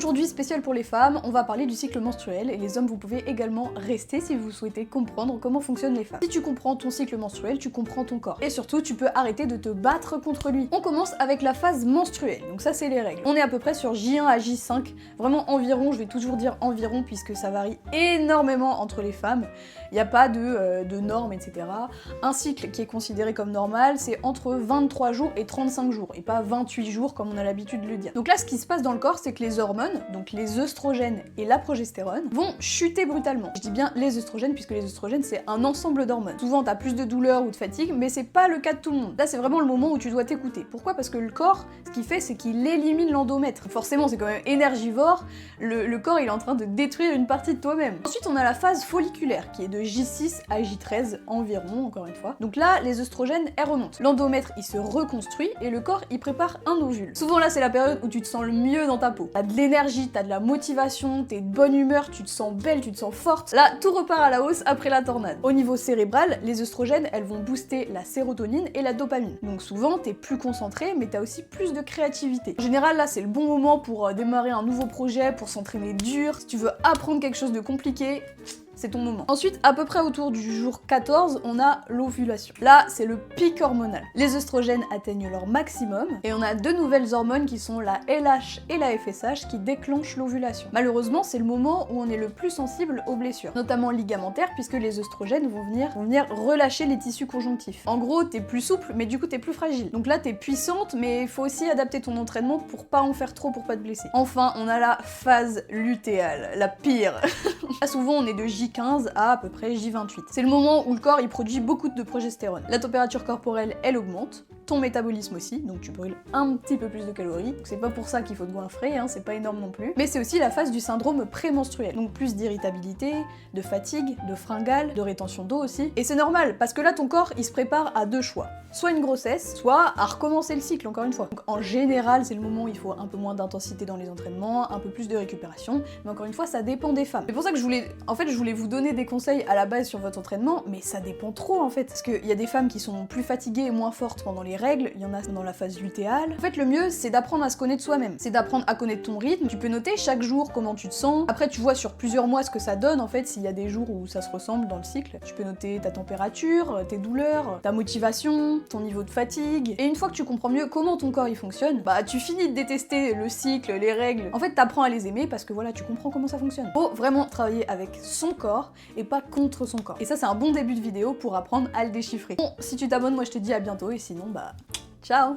Aujourd'hui, spécial pour les femmes, on va parler du cycle menstruel et les hommes vous pouvez également rester si vous souhaitez comprendre comment fonctionnent les femmes. Si tu comprends ton cycle menstruel, tu comprends ton corps. Et surtout, tu peux arrêter de te battre contre lui. On commence avec la phase menstruelle, donc ça c'est les règles. On est à peu près sur J1 à J5, vraiment environ, je vais toujours dire environ puisque ça varie énormément entre les femmes. Il n'y a pas de normes, etc. Un cycle qui est considéré comme normal, c'est entre 23 jours et 35 jours, et pas 28 jours comme on a l'habitude de le dire. Donc là, ce qui se passe dans le corps, c'est que les hormones, donc les œstrogènes et la progestérone, vont chuter brutalement. Je dis bien les œstrogènes, puisque les œstrogènes, c'est un ensemble d'hormones. Souvent, t'as plus de douleur ou de fatigue, mais c'est pas le cas de tout le monde. Là, c'est vraiment le moment où tu dois t'écouter. Pourquoi? Parce que le corps, ce qu'il fait, c'est qu'il élimine l'endomètre. Forcément, c'est quand même énergivore, le corps, il est en train de détruire une partie de toi-même. Ensuite, on a la phase folliculaire, qui est de J6 à J13 environ, encore une fois. Donc là, les œstrogènes, elles remontent. L'endomètre, il se reconstruit et le corps, il prépare un ovule. Souvent là, c'est la période où tu te sens le mieux dans ta peau. T'as de l'énergie, t'as de la motivation, t'es de bonne humeur, tu te sens belle, tu te sens forte. Là, tout repart à la hausse après la tornade. Au niveau cérébral, les œstrogènes, elles vont booster la sérotonine et la dopamine. Donc souvent, t'es plus concentré, mais t'as aussi plus de créativité. En général, là, c'est le bon moment pour démarrer un nouveau projet, pour s'entraîner dur. Si tu veux apprendre quelque chose de compliqué, c'est ton moment. Ensuite, à peu près autour du jour 14, on a l'ovulation. Là, c'est le pic hormonal. Les œstrogènes atteignent leur maximum et on a deux nouvelles hormones qui sont la LH et la FSH qui déclenchent l'ovulation. Malheureusement, c'est le moment où on est le plus sensible aux blessures, notamment ligamentaires, puisque les œstrogènes vont venir relâcher les tissus conjonctifs. En gros, t'es plus souple, mais du coup, t'es plus fragile. Donc là, t'es puissante, mais il faut aussi adapter ton entraînement pour pas en faire trop, pour pas te blesser. Enfin, on a la phase lutéale, la pire. Là, souvent, on est de J15 à peu près J28. C'est le moment où le corps il produit beaucoup de progestérone. La température corporelle, elle augmente, ton métabolisme aussi, donc tu brûles un petit peu plus de calories. C'est pas pour ça qu'il faut te goinfrer, hein, c'est pas énorme non plus. Mais c'est aussi la phase du syndrome prémenstruel, donc plus d'irritabilité, de fatigue, de fringales, de rétention d'eau aussi. Et c'est normal, parce que là ton corps il se prépare à deux choix. Soit une grossesse, soit à recommencer le cycle encore une fois. Donc en général, c'est le moment où il faut un peu moins d'intensité dans les entraînements, un peu plus de récupération, mais encore une fois, ça dépend des femmes. C'est pour ça que je voulais vous donner des conseils à la base sur votre entraînement, mais ça dépend trop en fait. Parce qu'il y a des femmes qui sont plus fatiguées et moins fortes pendant les règles, il y en a dans la phase lutéale. En fait, le mieux, c'est d'apprendre à se connaître soi-même. C'est d'apprendre à connaître ton rythme. Tu peux noter chaque jour comment tu te sens. Après, tu vois sur plusieurs mois ce que ça donne en fait, s'il y a des jours où ça se ressemble dans le cycle. Tu peux noter ta température, tes douleurs, ta motivation, ton niveau de fatigue. Et une fois que tu comprends mieux comment ton corps il fonctionne, bah tu finis de détester le cycle, les règles. En fait, t'apprends à les aimer parce que voilà, tu comprends comment ça fonctionne. Faut vraiment travailler avec son corps et pas contre son corps. Et ça, c'est un bon début de vidéo pour apprendre à le déchiffrer. Bon, si tu t'abonnes, moi je te dis à bientôt et sinon, bah, ciao!